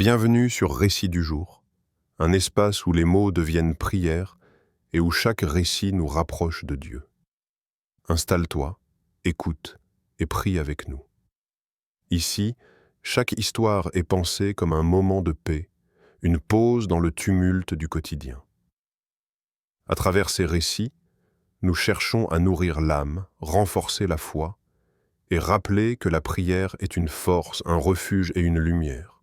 Bienvenue sur Récit du jour, un espace où les mots deviennent prières et où chaque récit nous rapproche de Dieu. Installe-toi, écoute et prie avec nous. Ici, chaque histoire est pensée comme un moment de paix, une pause dans le tumulte du quotidien. À travers ces récits, nous cherchons à nourrir l'âme, renforcer la foi et rappeler que la prière est une force, un refuge et une lumière.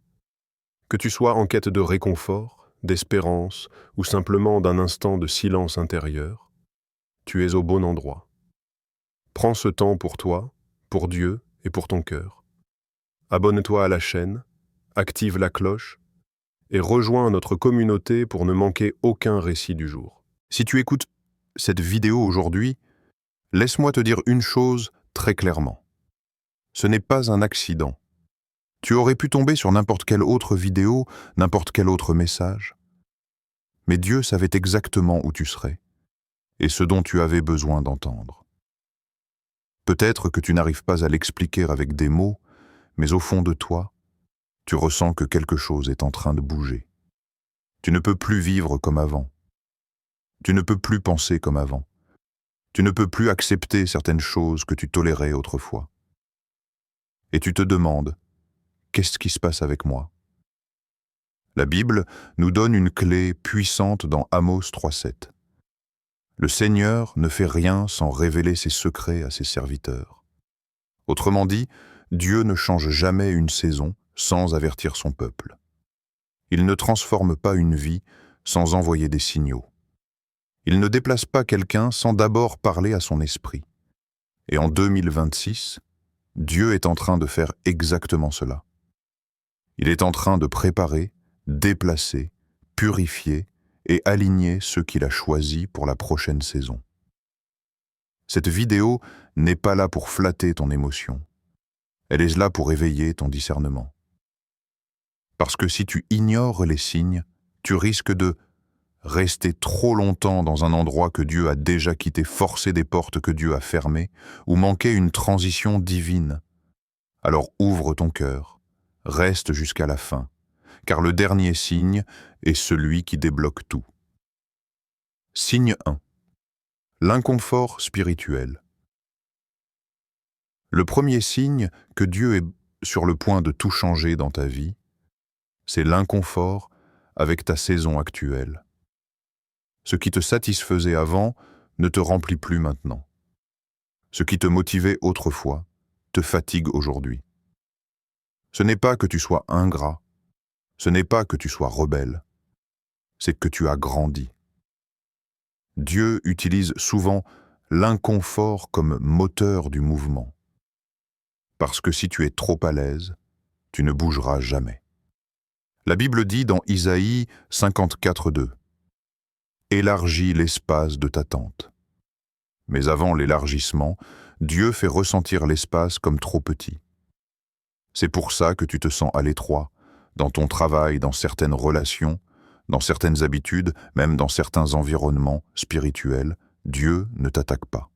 Que tu sois en quête de réconfort, d'espérance ou simplement d'un instant de silence intérieur, tu es au bon endroit. Prends ce temps pour toi, pour Dieu et pour ton cœur. Abonne-toi à la chaîne, active la cloche et rejoins notre communauté pour ne manquer aucun récit du jour. Si tu écoutes cette vidéo aujourd'hui, laisse-moi te dire une chose très clairement. Ce n'est pas un accident. Tu aurais pu tomber sur n'importe quelle autre vidéo, n'importe quel autre message. Mais Dieu savait exactement où tu serais et ce dont tu avais besoin d'entendre. Peut-être que tu n'arrives pas à l'expliquer avec des mots, mais au fond de toi, tu ressens que quelque chose est en train de bouger. Tu ne peux plus vivre comme avant. Tu ne peux plus penser comme avant. Tu ne peux plus accepter certaines choses que tu tolérais autrefois. Et tu te demandes, qu'est-ce qui se passe avec moi ? La Bible nous donne une clé puissante dans Amos 3,7. Le Seigneur ne fait rien sans révéler ses secrets à ses serviteurs. Autrement dit, Dieu ne change jamais une saison sans avertir son peuple. Il ne transforme pas une vie sans envoyer des signaux. Il ne déplace pas quelqu'un sans d'abord parler à son esprit. Et en 2026, Dieu est en train de faire exactement cela. Il est en train de préparer, déplacer, purifier et aligner ceux qu'il a choisis pour la prochaine saison. Cette vidéo n'est pas là pour flatter ton émotion. Elle est là pour éveiller ton discernement. Parce que si tu ignores les signes, tu risques de rester trop longtemps dans un endroit que Dieu a déjà quitté, forcer des portes que Dieu a fermées, ou manquer une transition divine. Alors ouvre ton cœur, reste jusqu'à la fin, car le dernier signe est celui qui débloque tout. Signe 1. L'inconfort spirituel. Le premier signe que Dieu est sur le point de tout changer dans ta vie, c'est l'inconfort avec ta saison actuelle. Ce qui te satisfaisait avant ne te remplit plus maintenant. Ce qui te motivait autrefois te fatigue aujourd'hui. Ce n'est pas que tu sois ingrat, ce n'est pas que tu sois rebelle, c'est que tu as grandi. Dieu utilise souvent l'inconfort comme moteur du mouvement. Parce que si tu es trop à l'aise, tu ne bougeras jamais. La Bible dit dans Isaïe 54,2 « Élargis l'espace de ta tente ». Mais avant l'élargissement, Dieu fait ressentir l'espace comme trop petit. C'est pour ça que tu te sens à l'étroit, dans ton travail, dans certaines relations, dans certaines habitudes, même dans certains environnements spirituels. Dieu ne t'attaque pas.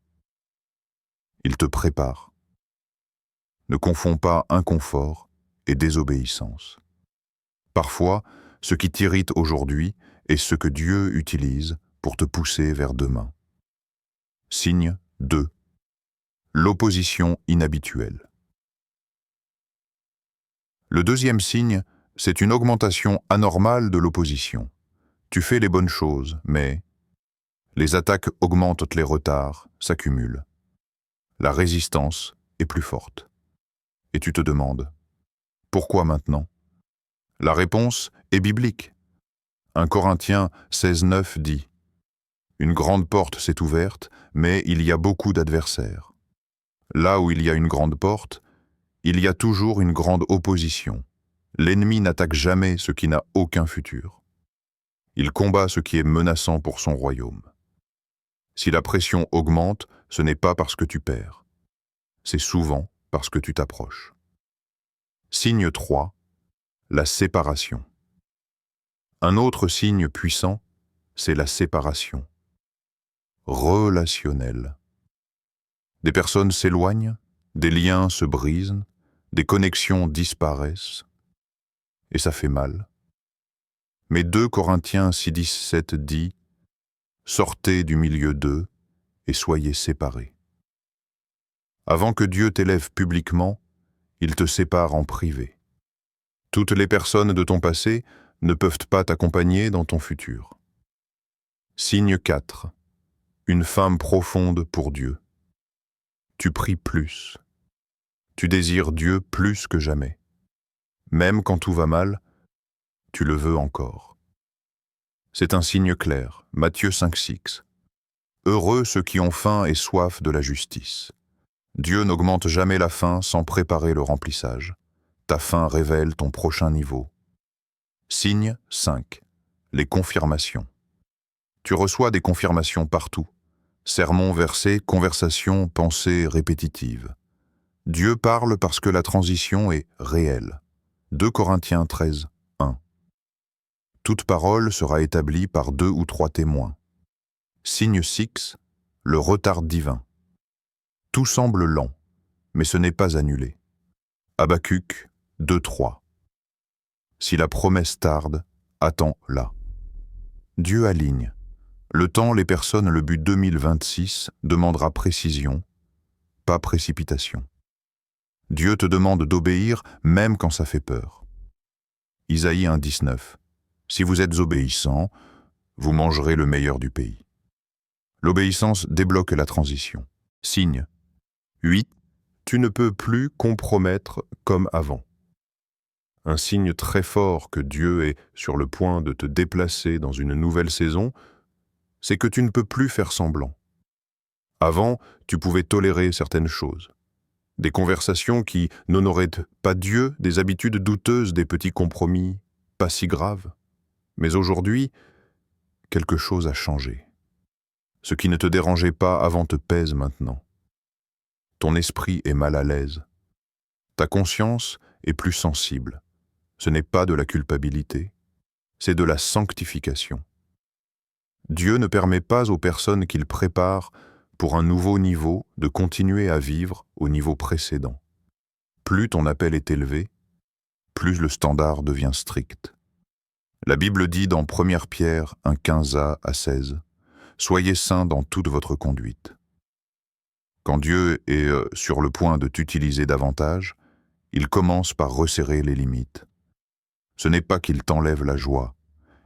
Il te prépare. Ne confonds pas inconfort et désobéissance. Parfois, ce qui t'irrite aujourd'hui est ce que Dieu utilise pour te pousser vers demain. Signe 2. L'opposition inhabituelle. Le deuxième signe, c'est une augmentation anormale de l'opposition. Tu fais les bonnes choses, mais les attaques augmentent, les retards s'accumulent. La résistance est plus forte. Et tu te demandes, pourquoi maintenant ? La réponse est biblique. 1 Corinthiens 16,9 dit « Une grande porte s'est ouverte, mais il y a beaucoup d'adversaires. Là où il y a une grande porte, il y a toujours une grande opposition. L'ennemi n'attaque jamais ce qui n'a aucun futur. Il combat ce qui est menaçant pour son royaume. Si la pression augmente, ce n'est pas parce que tu perds. C'est souvent parce que tu t'approches. Signe 3. La séparation. Un autre signe puissant, c'est la séparation. Relationnelle. Des personnes s'éloignent, des liens se brisent, des connexions disparaissent. et ça fait mal. Mais 2 Corinthiens 6:17 dit « Sortez du milieu d'eux et soyez séparés ». Avant que Dieu t'élève publiquement, il te sépare en privé. Toutes les personnes de ton passé ne peuvent pas t'accompagner dans ton futur. Signe 4. Une femme profonde pour Dieu. Tu pries plus. Tu désires Dieu plus que jamais. Même quand tout va mal, tu le veux encore. C'est un signe clair, Matthieu 5:6. Heureux ceux qui ont faim et soif de la justice. Dieu n'augmente jamais la faim sans préparer le remplissage. Ta faim révèle ton prochain niveau. Signe 5. Les confirmations. Tu reçois des confirmations partout. Sermons, versets, conversations, pensées répétitives. Dieu parle parce que la transition est réelle. 2 Corinthiens 13:1. Toute parole sera établie par 2 ou 3 témoins. Signe 6. Le retard divin. Tout semble lent, mais ce n'est pas annulé. Habacuc 2:3. Si la promesse tarde, attends-la. Dieu aligne. Le temps, les personnes, le but 2026 demandera précision, pas précipitation. Dieu te demande d'obéir même quand ça fait peur. Isaïe 1:19. Si vous êtes obéissants, vous mangerez le meilleur du pays. L'obéissance débloque la transition. Signe 8. Tu ne peux plus compromettre comme avant. Un signe très fort que Dieu est sur le point de te déplacer dans une nouvelle saison, c'est que tu ne peux plus faire semblant. Avant, tu pouvais tolérer certaines choses. Des conversations qui n'honoraient pas Dieu, des habitudes douteuses, des petits compromis pas si graves. Mais aujourd'hui, quelque chose a changé. Ce qui ne te dérangeait pas avant te pèse maintenant. Ton esprit est mal à l'aise. Ta conscience est plus sensible. Ce n'est pas de la culpabilité, c'est de la sanctification. Dieu ne permet pas aux personnes qu'il prépare pour un nouveau niveau de continuer à vivre au niveau précédent. Plus ton appel est élevé, plus le standard devient strict. La Bible dit dans 1 Pierre 1:15a à 16, « Soyez saints dans toute votre conduite ». Quand Dieu est sur le point de t'utiliser davantage, il commence par resserrer les limites. Ce n'est pas qu'il t'enlève la joie,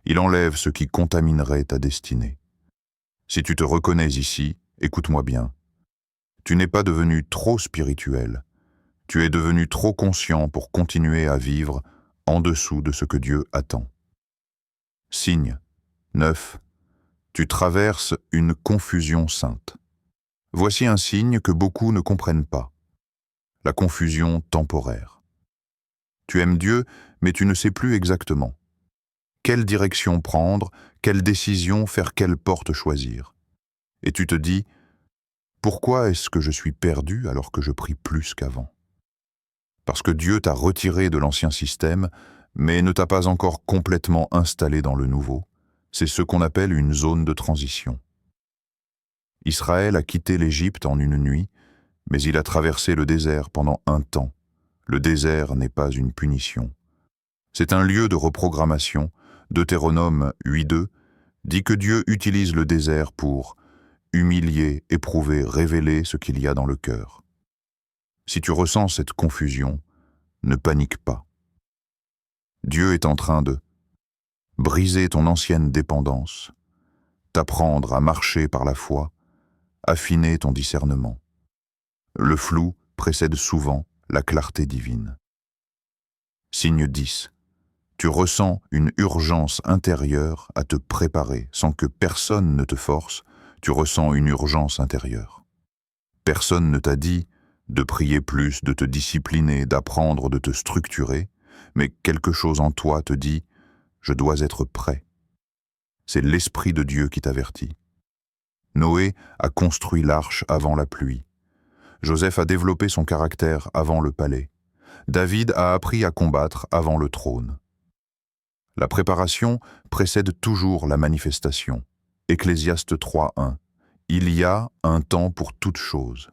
il enlève ce qui contaminerait ta destinée. Si tu te reconnais ici, écoute-moi bien. Tu n'es pas devenu trop spirituel, tu es devenu trop conscient pour continuer à vivre en dessous de ce que Dieu attend. Signe 9. Tu traverses une confusion sainte. Voici un signe que beaucoup ne comprennent pas. La confusion temporaire. Tu aimes Dieu, mais tu ne sais plus exactement. Quelle direction prendre, quelle décision faire, quelle porte choisir. Et tu te dis, pourquoi est-ce que je suis perdu alors que je prie plus qu'avant? Parce que Dieu t'a retiré de l'ancien système, mais ne t'a pas encore complètement installé dans le nouveau. C'est ce qu'on appelle une zone de transition. Israël a quitté l'Égypte en une nuit, mais il a traversé le désert pendant un temps. Le désert n'est pas une punition. C'est un lieu de reprogrammation. Deutéronome 8:2 dit que Dieu utilise le désert pour humilier, éprouver, révéler ce qu'il y a dans le cœur. Si tu ressens cette confusion, ne panique pas. Dieu est en train de briser ton ancienne dépendance, t'apprendre à marcher par la foi, affiner ton discernement. Le flou précède souvent la clarté divine. Signe 10. Tu ressens une urgence intérieure à te préparer sans que personne ne te force, tu ressens une urgence intérieure. Personne ne t'a dit de prier plus, de te discipliner, d'apprendre, de te structurer, mais quelque chose en toi te dit « je dois être prêt ». C'est l'Esprit de Dieu qui t'avertit. Noé a construit l'arche avant la pluie. Joseph a développé son caractère avant le palais. David a appris à combattre avant le trône. La préparation précède toujours la manifestation. Ecclésiaste 3:1. Il y a un temps pour toute chose.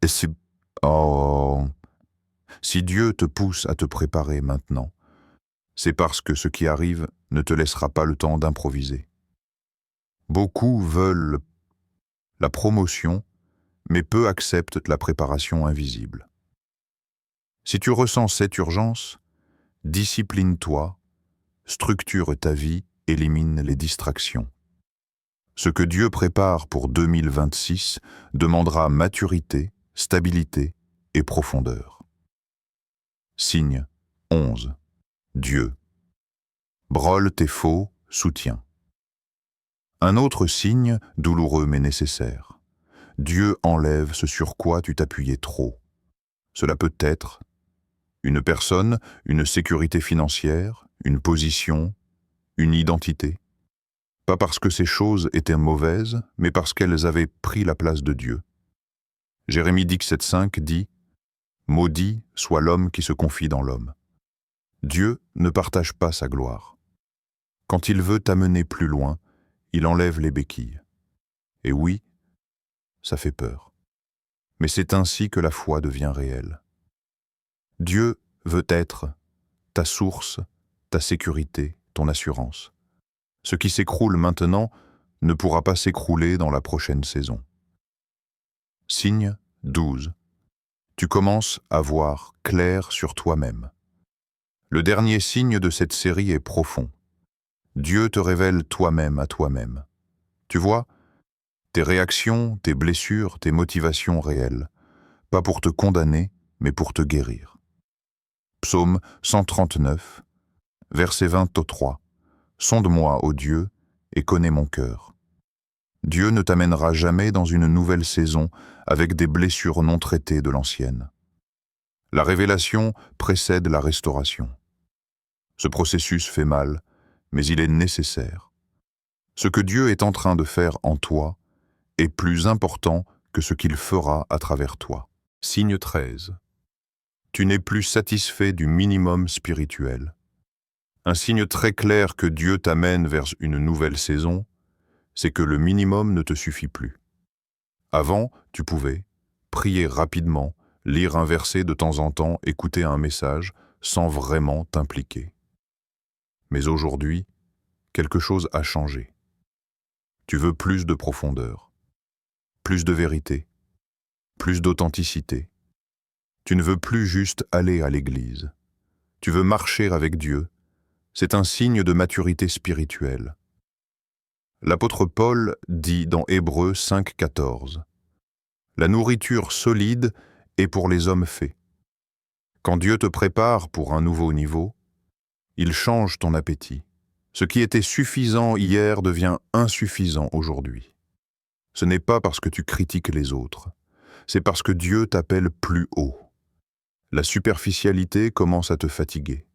Et si Dieu te pousse à te préparer maintenant, c'est parce que ce qui arrive ne te laissera pas le temps d'improviser. Beaucoup veulent la promotion, mais peu acceptent la préparation invisible. Si tu ressens cette urgence, discipline-toi, structure ta vie, élimine les distractions. Ce que Dieu prépare pour 2026 demandera maturité, stabilité et profondeur. Signe 11. Dieu. Brôle tes faux, soutien. Un autre signe, douloureux mais nécessaire. Dieu enlève ce sur quoi tu t'appuyais trop. Cela peut être une personne, une sécurité financière, une position, une identité. Pas parce que ces choses étaient mauvaises, mais parce qu'elles avaient pris la place de Dieu. Jérémie 17,5 dit « Maudit soit l'homme qui se confie dans l'homme ». Dieu ne partage pas sa gloire. Quand il veut t'amener plus loin, il enlève les béquilles. Et oui, ça fait peur. Mais c'est ainsi que la foi devient réelle. Dieu veut être ta source, ta sécurité, ton assurance. Ce qui s'écroule maintenant ne pourra pas s'écrouler dans la prochaine saison. Signe 12. Tu commences à voir clair sur toi-même. Le dernier signe de cette série est profond. Dieu te révèle toi-même à toi-même. Tu vois, tes réactions, tes blessures, tes motivations réelles, pas pour te condamner, mais pour te guérir. Psaume 139, verset 23. Sonde-moi, ô Dieu, et connais mon cœur. Dieu ne t'amènera jamais dans une nouvelle saison avec des blessures non traitées de l'ancienne. La révélation précède la restauration. Ce processus fait mal, mais il est nécessaire. Ce que Dieu est en train de faire en toi est plus important que ce qu'il fera à travers toi. Signe 13. Tu n'es plus satisfait du minimum spirituel. Un signe très clair que Dieu t'amène vers une nouvelle saison, c'est que le minimum ne te suffit plus. Avant, tu pouvais prier rapidement, lire un verset de temps en temps, écouter un message, sans vraiment t'impliquer. Mais aujourd'hui, quelque chose a changé. Tu veux plus de profondeur, plus de vérité, plus d'authenticité. Tu ne veux plus juste aller à l'église. Tu veux marcher avec Dieu. C'est un signe de maturité spirituelle. L'apôtre Paul dit dans Hébreux 5,14 « La nourriture solide est pour les hommes faits. Quand Dieu te prépare pour un nouveau niveau, il change ton appétit. Ce qui était suffisant hier devient insuffisant aujourd'hui. Ce n'est pas parce que tu critiques les autres, c'est parce que Dieu t'appelle plus haut. La superficialité commence à te fatiguer.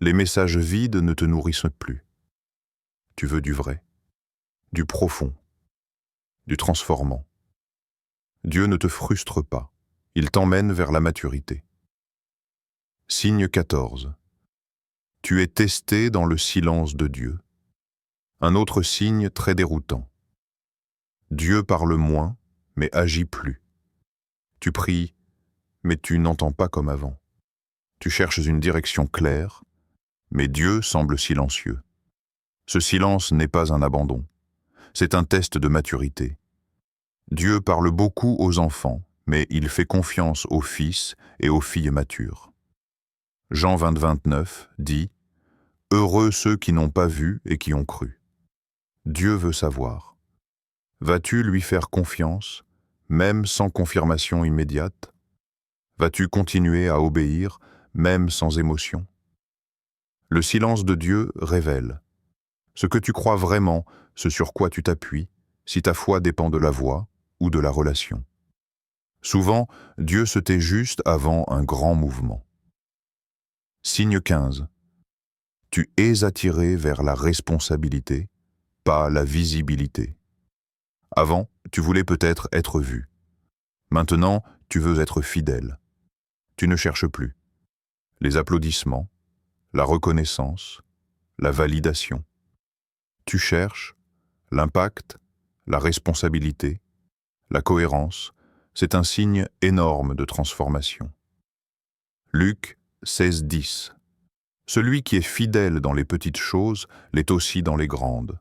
Les messages vides ne te nourrissent plus. Tu veux du vrai, du profond, du transformant. Dieu ne te frustre pas, il t'emmène vers la maturité. Signe 14. Tu es testé dans le silence de Dieu. Un autre signe très déroutant. Dieu parle moins, mais agit plus. Tu pries, mais tu n'entends pas comme avant. Tu cherches une direction claire, mais Dieu semble silencieux. Ce silence n'est pas un abandon, c'est un test de maturité. Dieu parle beaucoup aux enfants, mais il fait confiance aux fils et aux filles matures. Jean 20, 29 dit « Heureux ceux qui n'ont pas vu et qui ont cru ». Dieu veut savoir. Vas-tu lui faire confiance, même sans confirmation immédiate? Vas-tu continuer à obéir, même sans émotion? Le silence de Dieu révèle ce que tu crois vraiment, ce sur quoi tu t'appuies, si ta foi dépend de la voix ou de la relation. Souvent, Dieu se tait juste avant un grand mouvement. Signe 15. Tu es attiré vers la responsabilité, pas la visibilité. Avant, tu voulais peut-être être vu. Maintenant, tu veux être fidèle. Tu ne cherches plus les applaudissements, la reconnaissance, la validation. Tu cherches l'impact, la responsabilité, la cohérence. C'est un signe énorme de transformation. Luc 16, 10. Celui qui est fidèle dans les petites choses l'est aussi dans les grandes.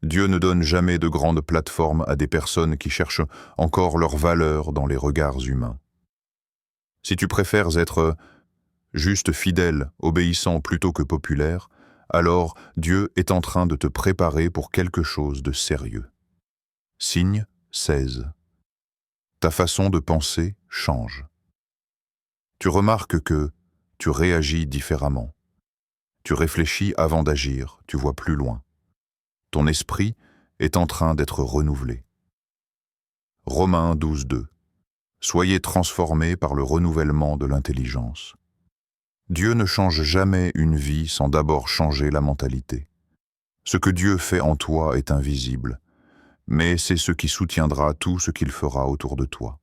Dieu ne donne jamais de grandes plateformes à des personnes qui cherchent encore leur valeur dans les regards humains. Si tu préfères être juste fidèle, obéissant plutôt que populaire, alors Dieu est en train de te préparer pour quelque chose de sérieux. Signe 16. Ta façon de penser change. Tu remarques que tu réagis différemment. Tu réfléchis avant d'agir, tu vois plus loin. Ton esprit est en train d'être renouvelé. Romains 12:2. Soyez transformés par le renouvellement de l'intelligence. Dieu ne change jamais une vie sans d'abord changer la mentalité. Ce que Dieu fait en toi est invisible, mais c'est ce qui soutiendra tout ce qu'il fera autour de toi.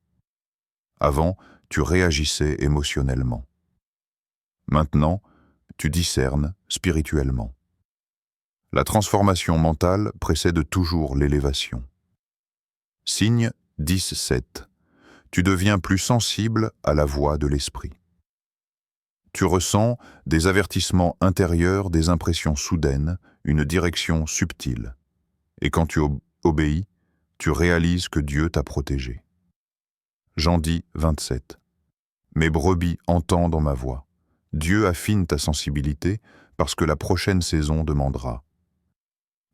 Avant, tu réagissais émotionnellement. Maintenant, tu discernes spirituellement. La transformation mentale précède toujours l'élévation. Signe 10:7. Tu deviens plus sensible à la voix de l'esprit. Tu ressens des avertissements intérieurs, des impressions soudaines, une direction subtile. Et quand tu obéis, tu réalises que Dieu t'a protégé. Jean 10:27. Mes brebis entendent ma voix. Dieu affine ta sensibilité parce que la prochaine saison demandera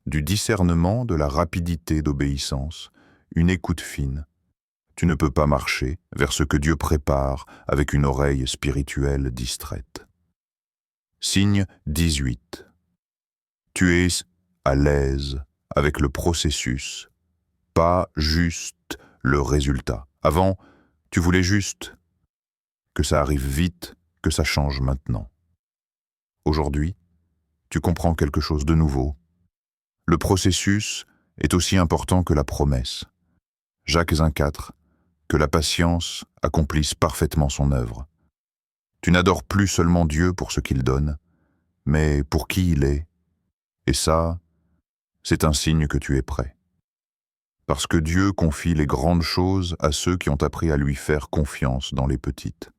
du discernement, de la rapidité d'obéissance, une écoute fine. Tu ne peux pas marcher vers ce que Dieu prépare avec une oreille spirituelle distraite. Signe 18. Tu es à l'aise avec le processus, pas juste le résultat. Avant, tu voulais juste que ça arrive vite, que ça change maintenant. Aujourd'hui, tu comprends quelque chose de nouveau. Le processus est aussi important que la promesse. Jacques 1,4. Que la patience accomplisse parfaitement son œuvre. Tu n'adores plus seulement Dieu pour ce qu'il donne, mais pour qui il est. Et ça, c'est un signe que tu es prêt. Parce que Dieu confie les grandes choses à ceux qui ont appris à lui faire confiance dans les petites.